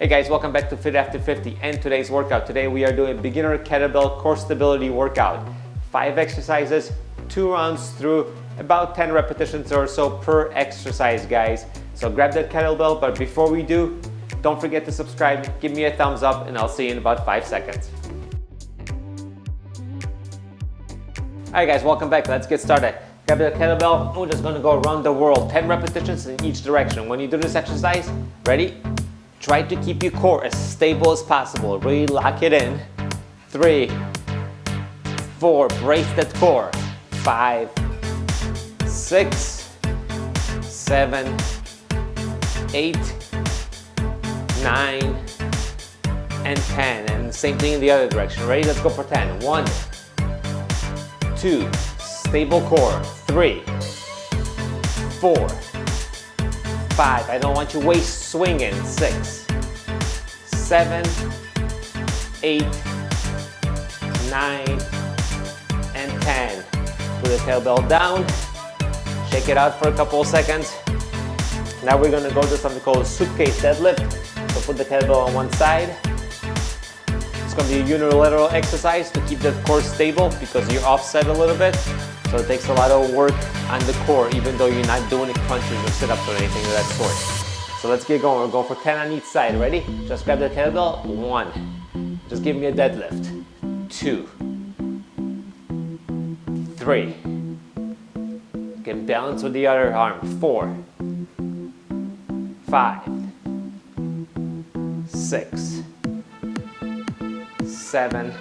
Hey guys, welcome back to Fit After 50 and today's workout. Today we are doing a beginner kettlebell core stability workout. 5 exercises, 2 rounds through, about 10 repetitions or so per exercise, guys. So grab that kettlebell, but before we do, don't forget to subscribe, give me a thumbs up, and I'll see you in about 5 seconds. Alright guys, welcome back. Let's get started. Grab the kettlebell, we're just gonna go around the world. 10 repetitions in each direction. When you do this exercise, ready? Try to keep your core as stable as possible. Really lock it in. 3, 4, brace that core. 5, 6, 7, 8, 9, and 10. And same thing in the other direction. Ready? Let's go for 10. 1, 2, stable core. 3, 4, 5. I don't want your waist swinging. 6, 7, 8, 9, and 10. Put the kettlebell down. Shake it out for a couple of seconds. Now we're going to go to something called Suitcase Deadlift. So put the kettlebell on one side. It's going to be a unilateral exercise to keep the core stable because you're offset a little bit. So it takes a lot of work on the core, even though you're not doing crunches or sit-ups or anything of that sort. So let's get going. We're going for 10 on each side. Ready? Just grab the kettlebell. 1. Just give me a deadlift. 2. 3. Get balance with the other arm. 4. 5. 6. 7.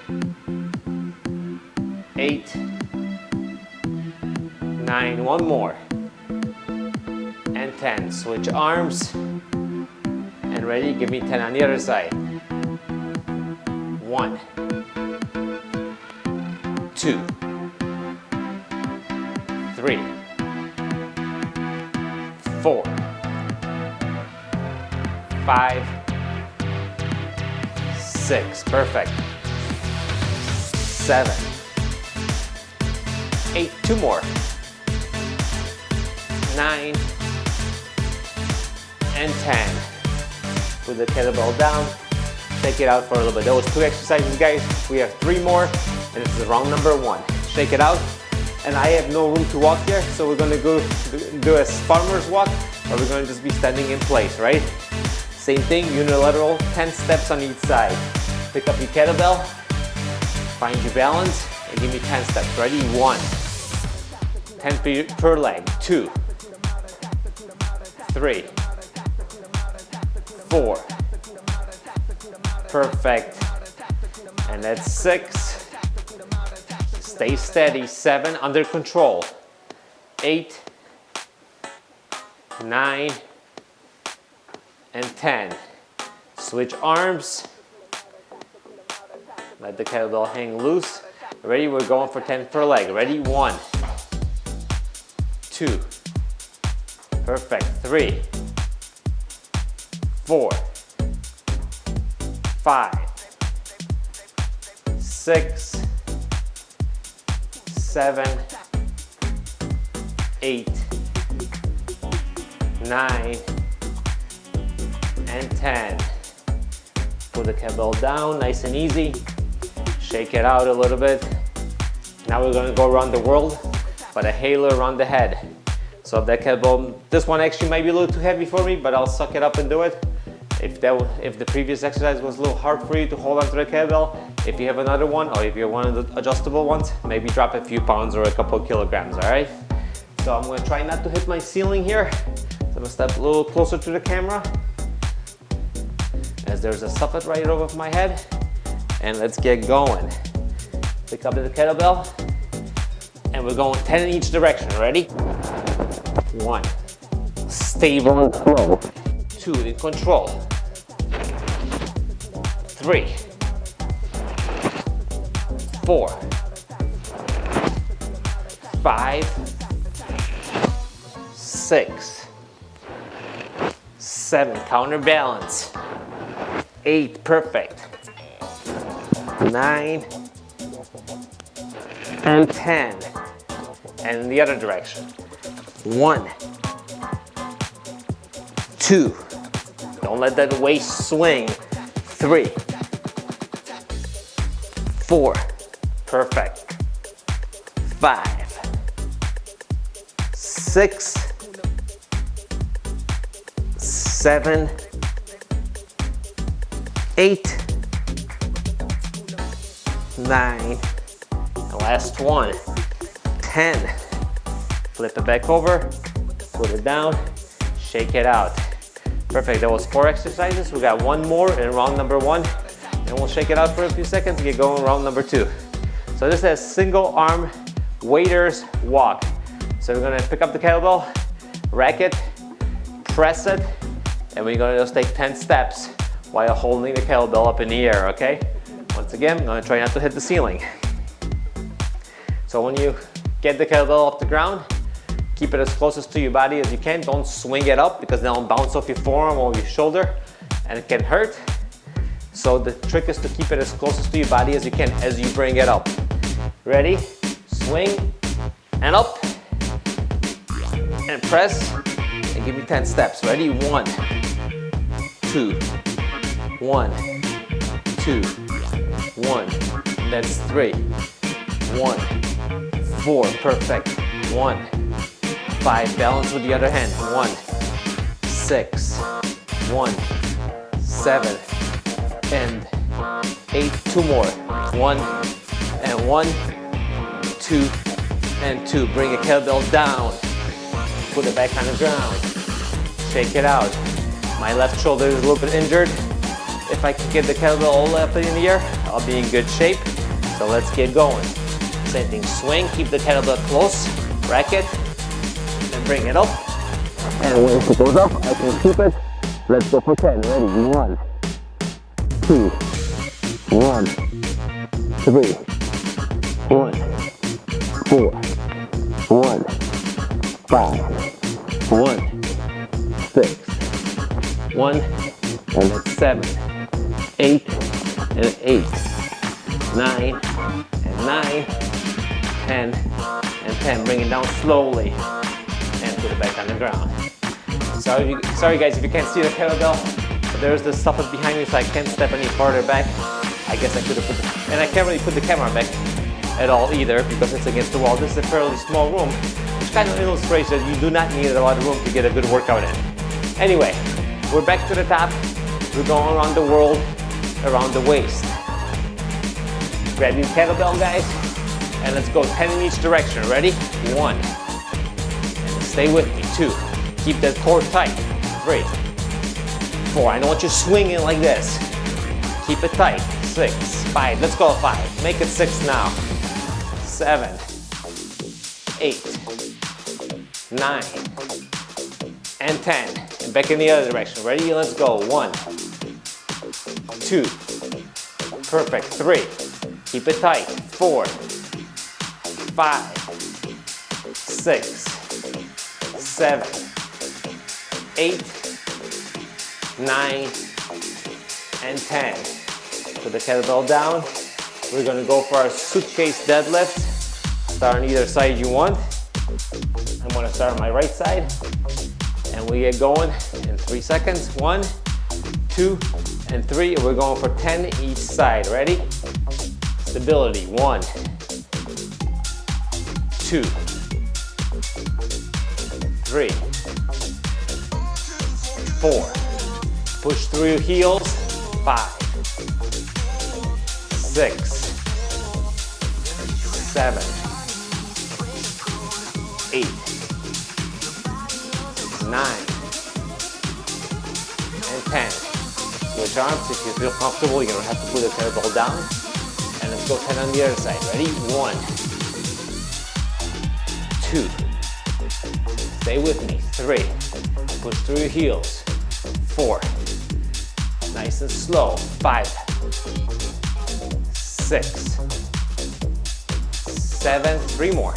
8. 9, one more, and 10. Switch arms, and ready, give me 10 on the other side. 1, 2, 3, 4, 5, 6, perfect. 7, 8, 2 more. 9, and 10. Put the kettlebell down, take it out for a little bit. That was 2 exercises, guys. We have 3 more, and this is round number 1. Shake it out, and I have no room to walk here, so we're gonna go do a farmer's walk, or we're gonna just be standing in place, right? Same thing, unilateral, 10 steps on each side. Pick up your kettlebell, find your balance, and give me 10 steps. Ready? 1, 10 per leg. 2, 3, 4, perfect, and that's 6, stay steady, 7, under control, 8, 9, and 10. Switch arms, let the kettlebell hang loose. Ready? We're going for 10 per leg. Ready? 1, 2, perfect. 3, 4, 5, 6, 7, 8, 9, and 10. Put the kettlebell down, nice and easy. Shake it out a little bit. Now we're gonna go around the world, but a halo around the head. So that kettlebell, this one actually might be a little too heavy for me, but I'll suck it up and do it. If the previous exercise was a little hard for you to hold onto the kettlebell, if you have another one, or if you're one of the adjustable ones, maybe drop a few pounds or a couple of kilograms, all right? So I'm gonna try not to hit my ceiling here. So I'm gonna step a little closer to the camera, as there's a soffit right over my head. And let's get going. Pick up the kettlebell, and we're going 10 in each direction. Ready? 1, stable and slow. 2, in control. 3, 4, 5, 6, 7, counterbalance. 8, perfect. 9, and 10. And in the other direction. 1, 2, Don't let that waist swing. 3, 4, perfect. 5, 6, 7, 8, 9, and last one, 10. Flip it back over, put it down, shake it out. Perfect, that was 4 exercises. We got one more in round number 1, and we'll shake it out for a few seconds to get going round number 2. So this is single arm waiter's walk. So we're gonna pick up the kettlebell, rack it, press it, and we're gonna just take 10 steps while holding the kettlebell up in the air, okay? Once again, I'm gonna try not to hit the ceiling. So when you get the kettlebell off the ground, keep it as closest to your body as you can. Don't swing it up because then it'll bounce off your forearm or your shoulder and it can hurt. So the trick is to keep it as closest to your body as you can as you bring it up. Ready? Swing and up and press and give me 10 steps. Ready? 1, 2, 1, 2, 1. That's 3, 1, 4, perfect. 1, 5, balance with the other hand. 1, 6, 1, 7, and 8. 2 more. 1 and 1, 2 and 2. Bring your kettlebell down. Put it back on the ground. Shake it out. My left shoulder is a little bit injured. If I can get the kettlebell all the way up in the air, I'll be in good shape. So let's get going. Same thing, swing, keep the kettlebell close, rack it, and bring it up. And when it goes up, I can keep it. Let's go for 10. Ready? 1, 2, 1, 3, 1, 4, 1, 5, 1, 6, 1, and that's 7, 8, and 8, 9, and 9, 10, and 10. Bring it down slowly and put it back on the ground. Sorry guys if you can't see the kettlebell, but there's this stuff behind me so I can't step any farther back. I guess I could have put the, and I can't really put the camera back at all either because it's against the wall. This is a fairly small room, which kind of illustrates that you do not need a lot of room to get a good workout in. Anyway, we're back to the top. We're going around the world, around the waist. Grab your kettlebell, guys, and let's go 10 in each direction. Ready? 1. And stay with me. 2. Keep that core tight. 3. 4. I don't want you swinging like this. Keep it tight. 6. 5. Let's go 5. Make it 6 now. 7. 8. 9. And 10. And back in the other direction. Ready? Let's go. 1. 2. Perfect. 3. Keep it tight. 4. 5. 6. 7. 8. 9. And 10. Put the kettlebell down. We're going to go for our suitcase deadlift. Start on either side you want. I'm going to start on my right side. And we get going in 3 seconds. 1, 2, and 3. We're going for 10 each side. Ready? Stability. 1, 2, 3, 4. Push through your heels. 5, 6, 7, 8, 9, and 10. Switch arms if you feel comfortable. You don't have to put the kettlebell down. And let's go 10 on the other side. Ready? 1, 2. Stay with me. 3. Push through your heels. 4. Nice and slow. 5, 6, 7. 3 more.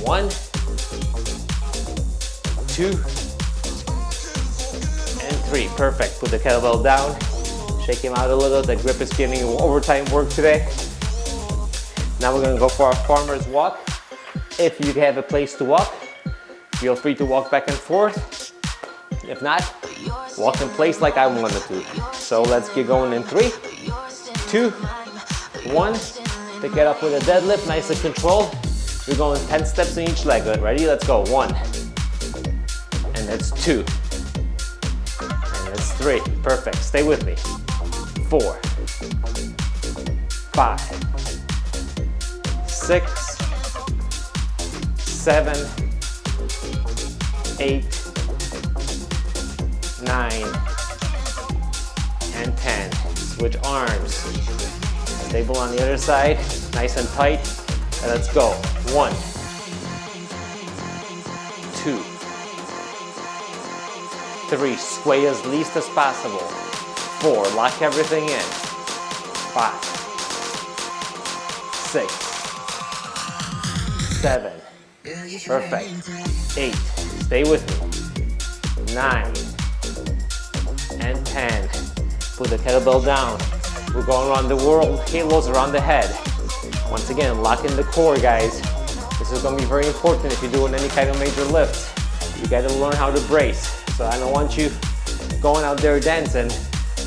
1, 2, and 3. Perfect. Put the kettlebell down. Shake him out a little. The grip is getting overtime work today. Now we're going to go for our farmer's walk. If you have a place to walk, feel free to walk back and forth. If not, walk in place like I'm gonna do. So let's get going in 3, 2, 1. Pick it up with a deadlift, nice and controlled. We're going 10 steps in each leg. Ready? Let's go. 1. And that's 2. And that's 3. Perfect. Stay with me. 4, 5, 6, 7, 8, 9, and 10. Switch arms. Stable on the other side. Nice and tight. And let's go. 1, 2, 3. Sway as least as possible. 4. Lock everything in. 5, 6, 7. Perfect. 8. Stay with me. 9 and 10. Put the kettlebell down. We're going around the world. Halos around the head. Once again, lock in the core, guys. This is going to be very important if you're doing any kind of major lift. You got to learn how to brace. So I don't want you going out there dancing.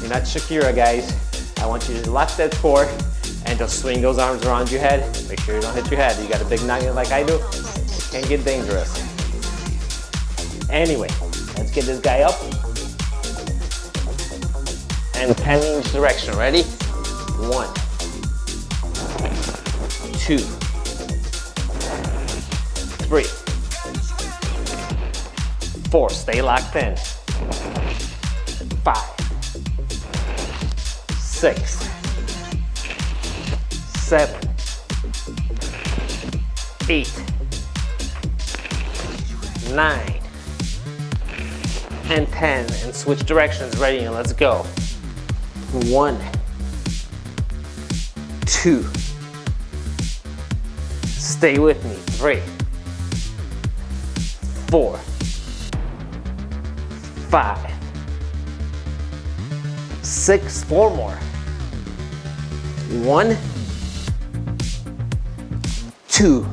You're not Shakira, guys. I want you to lock that core and just swing those arms around your head. Make sure you don't hit your head. You got a big noggin like I do. It can get dangerous. Anyway, let's get this guy up. And 10 in each direction. Ready? 1, 2, 3, 4. Stay locked in. 5, 6, 7, 8, 9, and 10. And switch directions. Ready? And let's go. 1, 2. Stay with me. 3, 4, 5, 6. 4 more. 1, 2,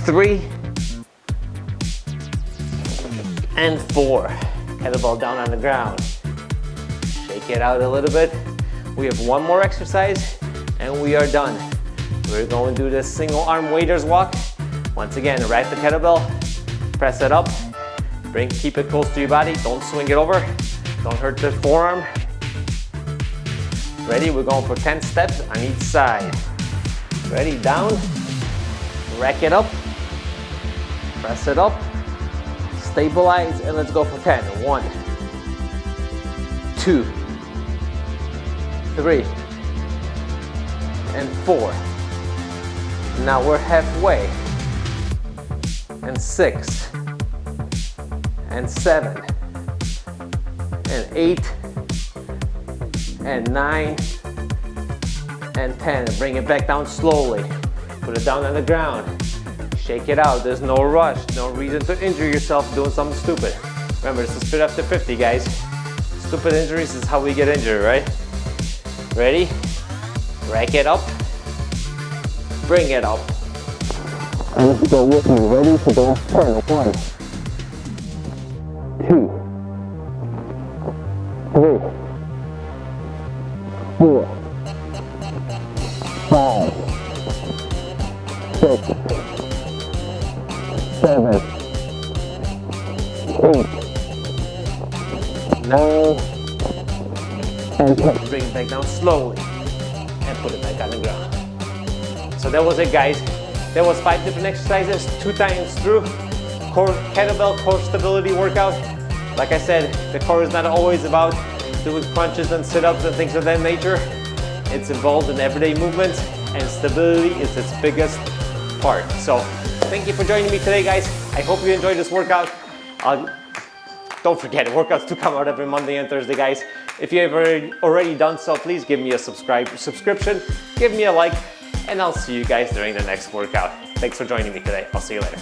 3, and 4. Kettlebell down on the ground. Shake it out a little bit. We have one more exercise and we are done. We're going to do this single arm waiter's walk. Once again, wrap the kettlebell, press it up, keep it close to your body, don't swing it over, don't hurt the forearm. Ready? We're going for 10 steps on each side. Ready? Down, rack it up, press it up, stabilize, and let's go for 10. 1, 2, 3, and 4. Now we're halfway. And 6, and 7, and 8, and 9, and 10. And bring it back down slowly. Put it down on the ground. Shake it out. There's no rush. No reason to injure yourself doing something stupid. Remember, this is fit after 50, guys. Stupid injuries is how we get injured, right? Ready? Rack it up. Bring it up. And let's go with me. Ready to go. 10. 1, 2, 3, 4, 5, 6, 7, 8, 9, and 10. Bring it back down slowly and put it back on the ground. So that was it, guys. That was 5 different exercises, 2 times through. Kettlebell core stability workout. Like I said, the core is not always about doing crunches and sit-ups and things of that nature. It's involved in everyday movements, and stability is its biggest part. So thank you for joining me today, guys. I hope you enjoyed this workout. Don't forget, workouts do come out every Monday and Thursday, guys. If you have already done so, please give me a subscription, give me a like, and I'll see you guys during the next workout. Thanks for joining me today. I'll see you later.